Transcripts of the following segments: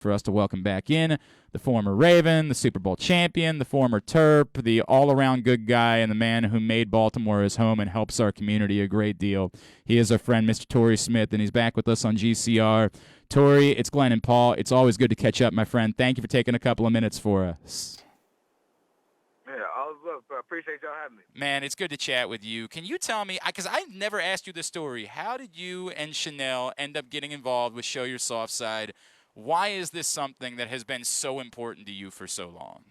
for us to welcome back in the former Raven, the Super Bowl champion, the former Terp, the all-around good guy, and the man who made Baltimore his home and helps our community a great deal. He is our friend, Mr. Torrey Smith, and he's back with us on GCR. Torrey, it's Glenn and Paul. It's always good to catch up, my friend. Thank you for taking a couple of minutes for us. Yeah, I appreciate y'all having me. Man, it's good to chat with you. Can you tell me, because I've never asked you this story, how did you and Chanel end up getting involved with Show Your Soft Side? Why is this something that has been so important to you for so long?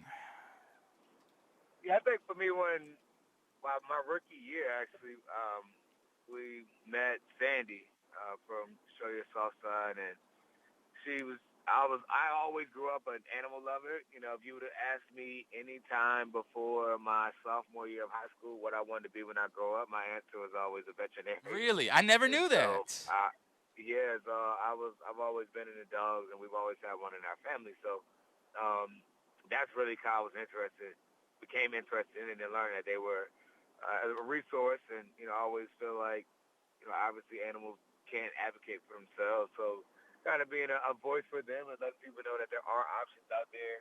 Yeah, I think for me, when my rookie year, actually, we met Sandy from Show Your Soft Side, and I always grew up an animal lover. You know, if you would have asked me any time before my sophomore year of high school what I wanted to be when I grow up, my answer was always a veterinarian. Really? I never knew that. So I've always been into dogs, and we've always had one in our family. So that's really how I became interested in it and learned that they were a resource. And I always feel like obviously animals can't advocate for themselves, so kind of being a voice for them and letting people know that there are options out there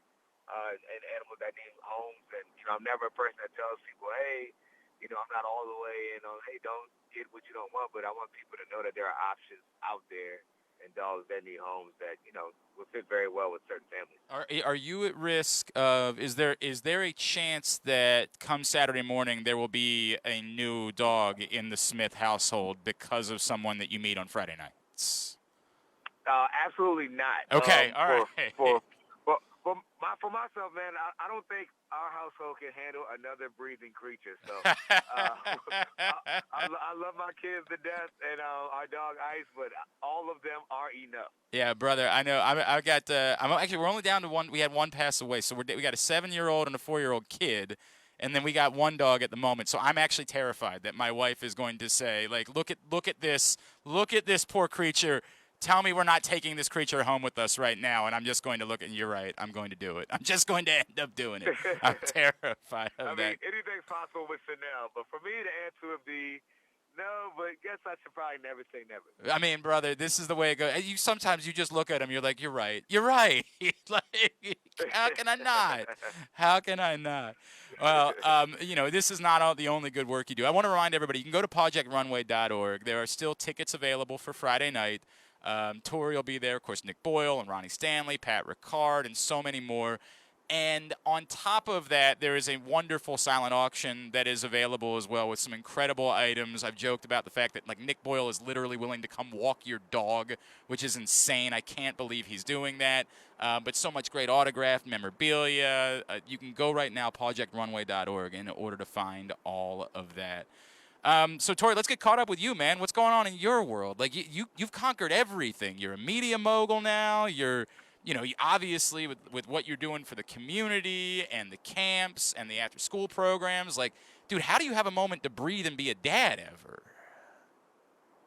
and animals that need homes. And I'm never a person that tells people, hey, I'm not all the way in on, hey, don't get what you don't want, but I want people to know that there are options out there and dogs that need homes that will fit very well with certain families. Are you at risk of? Is there a chance that come Saturday morning there will be a new dog in the Smith household because of someone that you meet on Friday nights? Absolutely not. Okay, all right. For myself, man, I don't think our household can handle another breathing creature. So I love my kids to death and our dog Ice, but all of them are enough. Yeah, brother, I know. I got. We're only down to one. We had one pass away, so we got a 7-year-old and a 4-year-old kid. And then we got one dog at the moment, so I'm actually terrified that my wife is going to say, like, look at this poor creature. Tell me we're not taking this creature home with us right now, and I'm just going to look at. You're right. I'm going to do it. I'm just going to end up doing it. I'm terrified of that. I mean, anything's possible with Chanel, but for me, the answer would be no. But guess I should probably never say never. I mean, brother, this is the way it goes. Sometimes you just look at him. You're like, you're right. You're right. Like, how can I not? How can I not? Well, this is not the only good work you do. I want to remind everybody, you can go to projectrunway.org. There are still tickets available for Friday night. Torrey will be there, of course, Nick Boyle and Ronnie Stanley, Pat Ricard, and so many more. And on top of that, there is a wonderful silent auction that is available as well with some incredible items. I've joked about the fact that, like, Nick Boyle is literally willing to come walk your dog, which is insane. I can't believe he's doing that. But so much great autographed memorabilia. You can go right now, projectrunway.org, in order to find all of that. So, Torrey, let's get caught up with you, man. What's going on in your world? Like, you've conquered everything. You're a media mogul now. You're obviously with what you're doing for the community and the camps and the after-school programs. Like, dude, how do you have a moment to breathe and be a dad ever?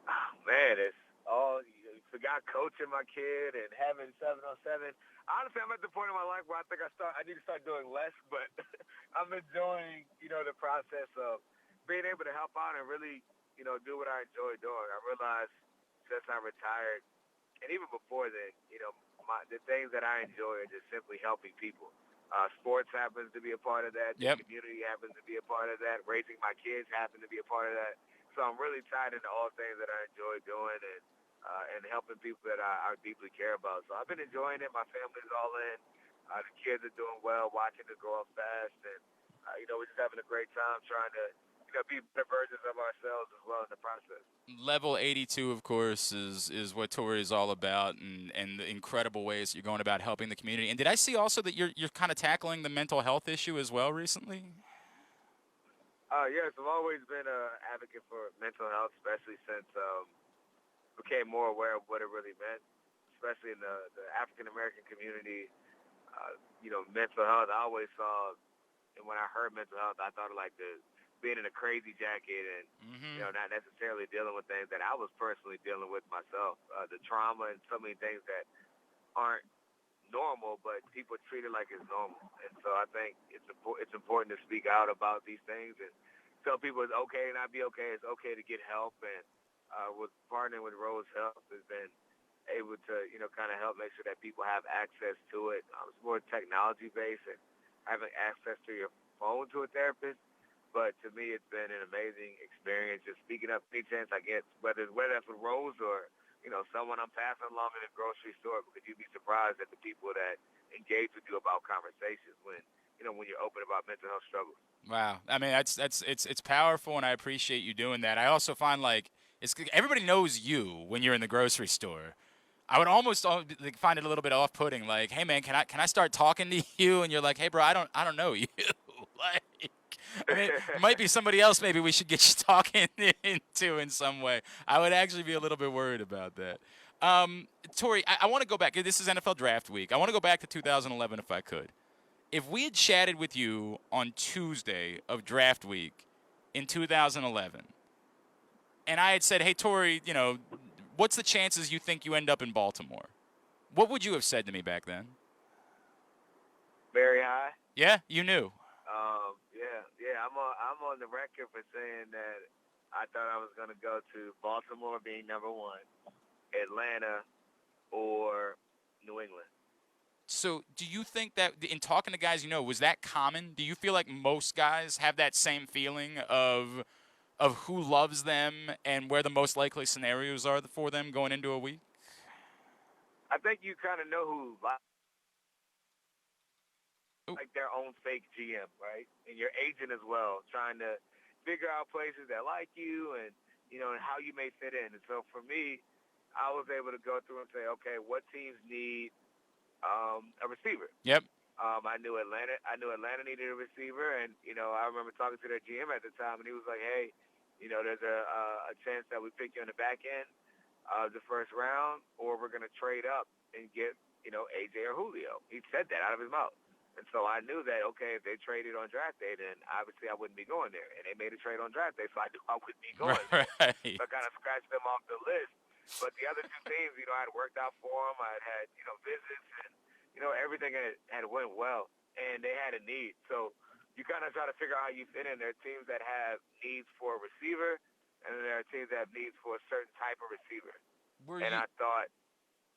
Oh, man, it's all you forgot coaching my kid and having 7-on-7. Honestly, I'm at the point in my life where I think I need to start doing less, but I'm enjoying, the process of being able to help out and really, do what I enjoy doing. I realized since I retired, and even before then, the things that I enjoy are just simply helping people. Sports happens to be a part of that. Yep. The community happens to be a part of that. Raising my kids happens to be a part of that. So I'm really tied into all things that I enjoy doing and helping people that I deeply care about. So I've been enjoying it. My family's all in. The kids are doing well, watching us grow up fast. And, we're just having a great time trying to be better versions of ourselves as well in the process. Level 82, of course, is what Torrey is all about, and the incredible ways you're going about helping the community. And did I see also that you're kind of tackling the mental health issue as well recently? Yes, I've always been an advocate for mental health, especially since became more aware of what it really meant, especially in the African American community. Mental health. I always saw, and when I heard mental health, I thought of like being in a crazy jacket and, not necessarily dealing with things that I was personally dealing with myself. The trauma and so many things that aren't normal, but people treat it like it's normal. And so I think it's important to speak out about these things and tell people it's okay to not be okay. It's okay to get help. And with partnering with Rose Health has been able to, kind of help make sure that people have access to it. It's more technology based and having access to your phone to a therapist. But to me, it's been an amazing experience. Just speaking up any chance I get, whether that's with Rose or someone I'm passing along in a grocery store, because you'd be surprised at the people that engage with you about conversations when you're open about mental health struggles. Wow. I mean, it's powerful, and I appreciate you doing that. I also find like it's everybody knows you when you're in the grocery store. I would almost like, find it a little bit off-putting. Like, hey man, can I start talking to you? And you're like, hey bro, I don't know you. Like, I mean, it might be somebody else. Maybe we should get you talking into in some way. I would actually be a little bit worried about that. Torrey, I want to go back. This is NFL Draft Week. I want to go back to 2011 if I could. If we had chatted with you on Tuesday of Draft Week in 2011, and I had said, hey Torrey, what's the chances you think you end up in Baltimore? What would you have said to me back then? Very high. Yeah, you knew. Yeah. I'm on the record for saying that I thought I was gonna go to Baltimore being number one, Atlanta, or New England. So, do you think that in talking to guys was that common? Do you feel like most guys have that same feeling of who loves them and where the most likely scenarios are for them going into a week? I think you kind of know who like their own fake GM, right? And your agent as well, trying to figure out places that like you and and how you may fit in. And so for me, I was able to go through and say, okay, what teams need a receiver? Yep. I knew Atlanta. Needed a receiver, and I remember talking to their GM at the time, and he was like, "Hey, there's a chance that we pick you in the back end of the first round, or we're gonna trade up and get AJ or Julio." He said that out of his mouth, and so I knew that okay, if they traded on draft day, then obviously I wouldn't be going there, and they made a trade on draft day, so I knew I wouldn't be going there. Right. So I kind of scratched them off the list. But the other two teams, I had worked out for them. I had visits and everything had went well, and they had a need. So you kind of try to figure out how you fit in. There are teams that have needs for a receiver, and then there are teams that have needs for a certain type of receiver. I thought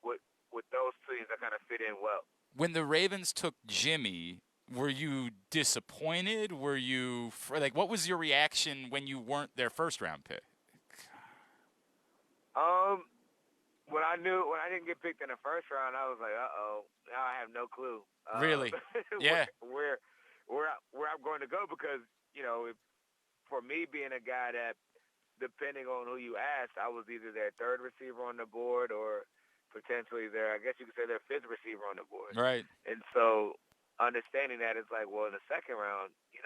with those teams, I kind of fit in well. When the Ravens took Jimmy, were you disappointed? Were you like, what was your reaction when you weren't their first round pick? When I didn't get picked in the first round, I was like, now I have no clue. Really? Yeah. Where I'm going to go, because for me being a guy that, depending on who you ask, I was either their third receiver on the board or potentially I guess you could say their fifth receiver on the board. Right. And so understanding that, it's like, well, in the second round, you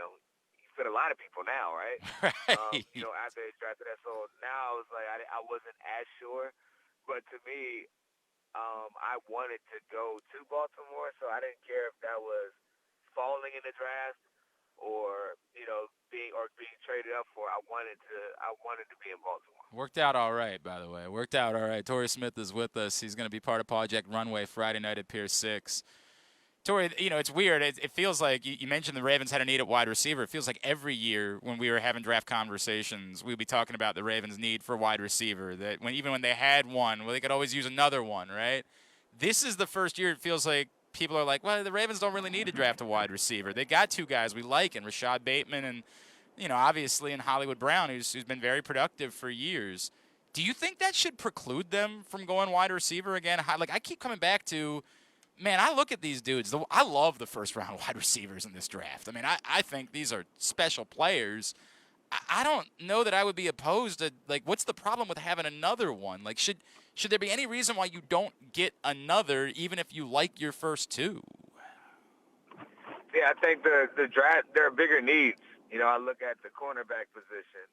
fit a lot of people now, right? Right. After they drafted that. So now I was like, I wasn't as sure. But to me, I wanted to go to Baltimore, so I didn't care if that was falling in the draft or being traded up for. I wanted to be in Baltimore. Worked out all right, by the way. Worked out all right. Torrey Smith is with us. He's going to be part of Project Runway Friday night at Pier 6. Torrey, it's weird. It feels like you mentioned the Ravens had a need at wide receiver. It feels like every year when we were having draft conversations, we'd be talking about the Ravens' need for wide receiver. That even when they had one, well, they could always use another one, right? This is the first year it feels like people are like, well, the Ravens don't really need to draft a wide receiver. They got two guys we like, and Rashad Bateman and obviously in Hollywood Brown, who's been very productive for years. Do you think that should preclude them from going wide receiver again? Like I keep coming back to. Man, I look at these dudes. I love the first-round wide receivers in this draft. I mean, I think these are special players. I don't know that I would be opposed to, like, what's the problem with having another one? Like, should there be any reason why you don't get another, even if you like your first two? Yeah, I think the draft, there are bigger needs. I look at the cornerback position,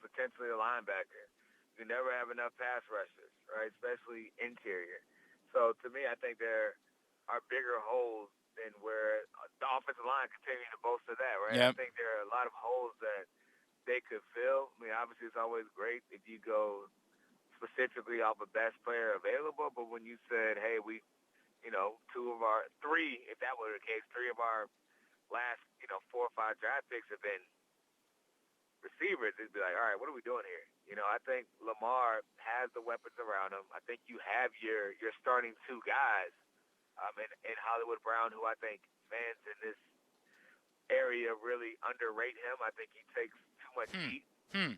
potentially a linebacker. You never have enough pass rushers, right, especially interior. So, to me, I think there are bigger holes than where the offensive line continuing to bolster that, right? Yep. I think there are a lot of holes that they could fill. I mean, obviously it's always great if you go specifically off the best player available, but when you said, hey, we, if that were the case, three of our last, 4 or 5 draft picks have been receivers, it'd be like, all right, what are we doing here? You know, I think Lamar has the weapons around him. I think you have your starting two guys, in Hollywood Brown, who I think fans in this area really underrate him. I think he takes too much heat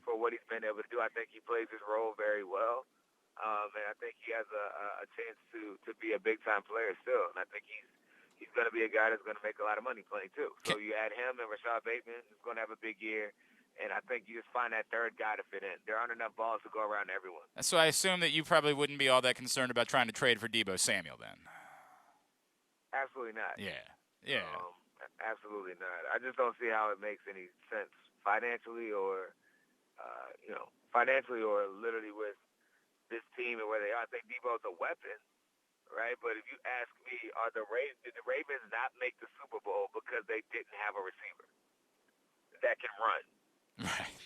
for what he's been able to do. I think he plays his role very well. And I think he has a chance to be a big-time player still. And I think he's going to be a guy that's going to make a lot of money playing too. So you add him and Rashad Bateman, who's going to have a big year. And I think you just find that third guy to fit in. There aren't enough balls to go around everyone. So I assume that you probably wouldn't be all that concerned about trying to trade for Deebo Samuel then. Absolutely not. Yeah. Absolutely not. I just don't see how it makes any sense financially or literally with this team and where they are. I think Deebo's a weapon, right? But if you ask me, did the Ravens not make the Super Bowl because they didn't have a receiver that can run? Right.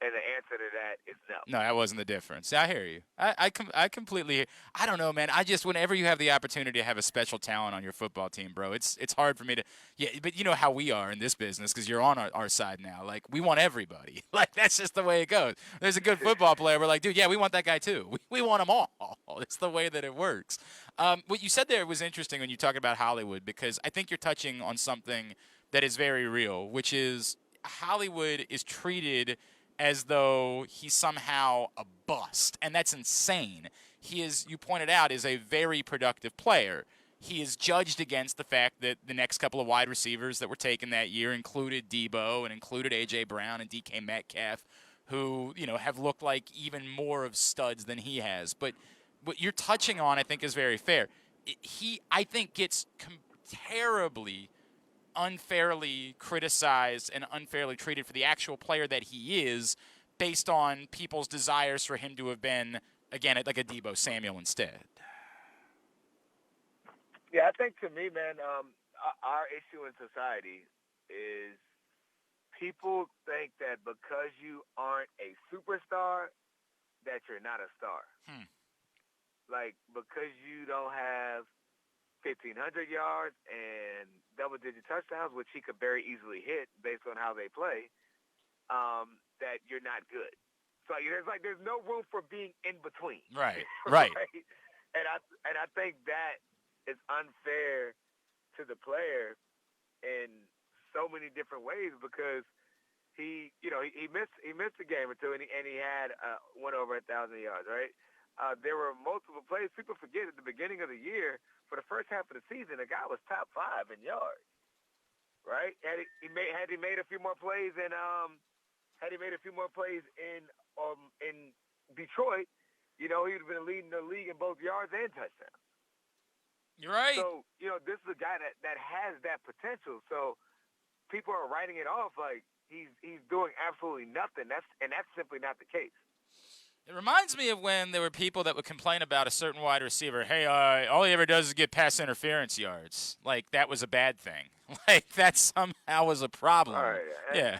And the answer to that is no. No, that wasn't the difference. I hear you. I completely. I don't know, man. I just whenever you have the opportunity to have a special talent on your football team, bro, it's hard for me to. Yeah, but you know how we are in this business because you're on our side now. Like we want everybody. Like that's just the way it goes. There's a good football player. We're like, dude, yeah, we want that guy too. We want them all. It's the way that it works. What you said there was interesting when you talk about Hollywood because I think you're touching on something that is very real, which is Hollywood is treated as though he's somehow a bust, and that's insane. He is, you pointed out, is a very productive player. He is judged against the fact that the next couple of wide receivers that were taken that year included Deebo and included A.J. Brown and DK Metcalf, who, have looked like even more of studs than he has. But what you're touching on, I think, is very fair. He, I think, gets terribly unfairly criticized and unfairly treated for the actual player that he is based on people's desires for him to have been, again, like a Deebo Samuel instead. Yeah, I think to me, man, our issue in society is people think that because you aren't a superstar, that you're not a star. Like, because you don't have 1,500 yards and double-digit touchdowns, which he could very easily hit based on how they play, that you're not good. So there's no room for being in between. Right. Right. And I think that is unfair to the player in so many different ways because he missed a game or two and he had went over 1,000 yards. Right. There were multiple plays. People forget at the beginning of the year. For the first half of the season, the guy was top 5 in yards, right? Had he made a few more plays in Detroit, he would have been leading the league in both yards and touchdowns. You're right. So this is a guy that has that potential. So people are writing it off like he's doing absolutely nothing. That's simply not the case. It reminds me of when there were people that would complain about a certain wide receiver. Hey, all he ever does is get pass interference yards. Like, that was a bad thing. Like, that somehow was a problem. All right. Yeah.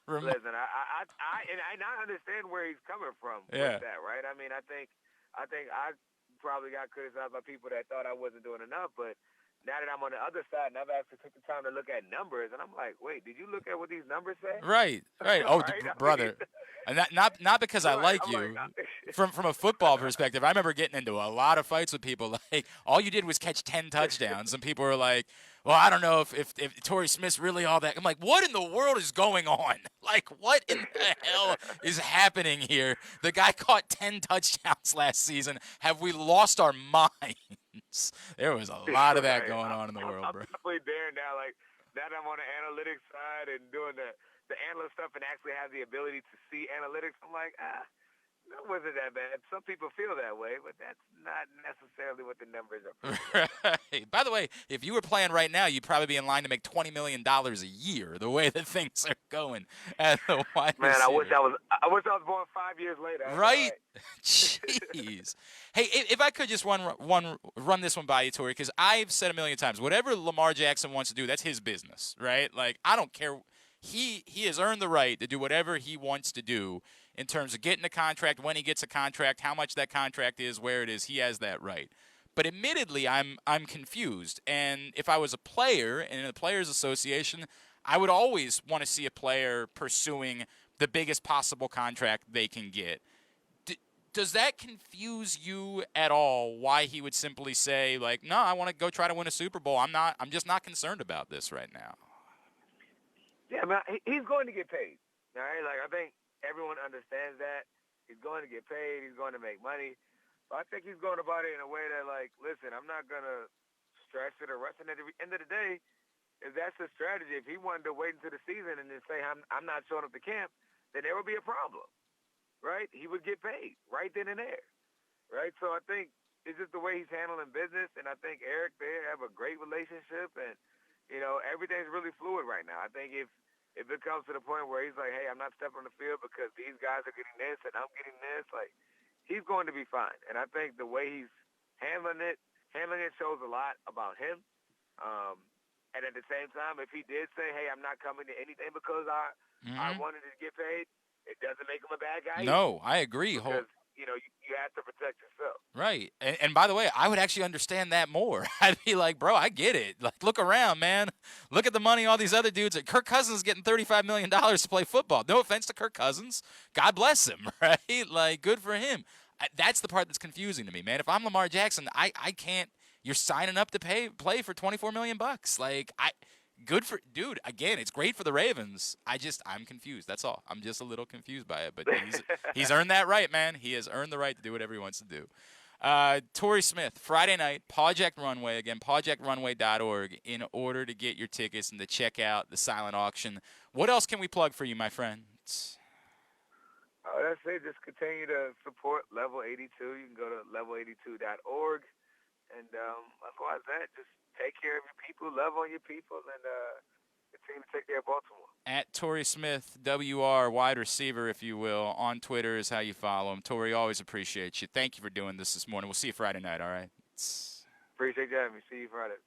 Listen, I understand where he's coming from with that, right? I mean, I think I probably got criticized by people that thought I wasn't doing enough, but now that I'm on the other side and I've actually took the time to look at numbers, and I'm like, wait, did you look at what these numbers say? Right. Oh, right? Brother. And not because I like you. From a football perspective, I remember getting into a lot of fights with people. Like, all you did was catch 10 touchdowns, and people were like, well, I don't know if Torrey Smith's really all that. I'm like, what in the world is going on? Like, what in the hell is happening here? The guy caught 10 touchdowns last season. Have we lost our minds? There was a lot of that going on in the world, bro. I'm definitely there now. Like, now that I'm on the analytics side and doing the analyst stuff and actually have the ability to see analytics, I'm like, that wasn't that bad. Some people feel that way, but that's not necessarily what the numbers are. Right. By the way, if you were playing right now, you'd probably be in line to make $20 million a year. The way that things are going at the wide receiver. Man, I wish I was born 5 years later. Right? Jeez. Hey, if I could just run this one by you, Torrey, because I've said a million times, whatever Lamar Jackson wants to do, that's his business, right? Like, I don't care. He has earned the right to do whatever he wants to do in terms of getting a contract, when he gets a contract, how much that contract is, where it is. He has that right. But admittedly, I'm confused. And if I was a player in a players association, I would always want to see a player pursuing the biggest possible contract they can get. Does that confuse you at all? Why he would simply say like, "No, I want to go try to win a Super Bowl. I'm just not concerned about this right now." Yeah, man, he's going to get paid. All right, like I think everyone understands that he's going to get paid. He's going to make money. But I think he's going about it in a way that, like, listen, I'm not gonna stress it or rush it. At the end of the day, if that's the strategy, if he wanted to wait until the season and then say I'm not showing up to camp, then there would be a problem, right? He would get paid right then and there, right? So I think it's just the way he's handling business, and I think Eric, they have a great relationship, and everything's really fluid right now. I think if it comes to the point where he's like, hey, I'm not stepping on the field because these guys are getting this and I'm getting this, like, he's going to be fine. And I think the way he's handling it shows a lot about him. And at the same time, if he did say, hey, I'm not coming to anything because I wanted to get paid, it doesn't make him a bad guy. No, I agree. Because, you have to protect yourself. Right. And by the way, I would actually understand that more. I'd be like, bro, I get it. Like, look around, man. Look at the money all these other dudes. Kirk Cousins is getting $35 million to play football. No offense to Kirk Cousins. God bless him, right? Like, good for him. That's the part that's confusing to me, man. If I'm Lamar Jackson, I can't. You're signing up to play for $24 million. Like, good for dude. Again, it's great for the Ravens. I'm confused. That's all. I'm just a little confused by it. But he's earned that right, man. He has earned the right to do whatever he wants to do. Torrey Smith, Friday night, Project Runway. Again, projectrunway.org in order to get your tickets and to check out the silent auction. What else can we plug for you, my friends? That's it. Just continue to support Level 82. You can go to level82.org. And otherwise that, just take care of your people, love on your people, and continue to take care of Baltimore. At Torrey Smith, WR, wide receiver, if you will, on Twitter is how you follow him. Torrey, always appreciate you. Thank you for doing this morning. We'll see you Friday night, all right? Appreciate you having me. See you Friday.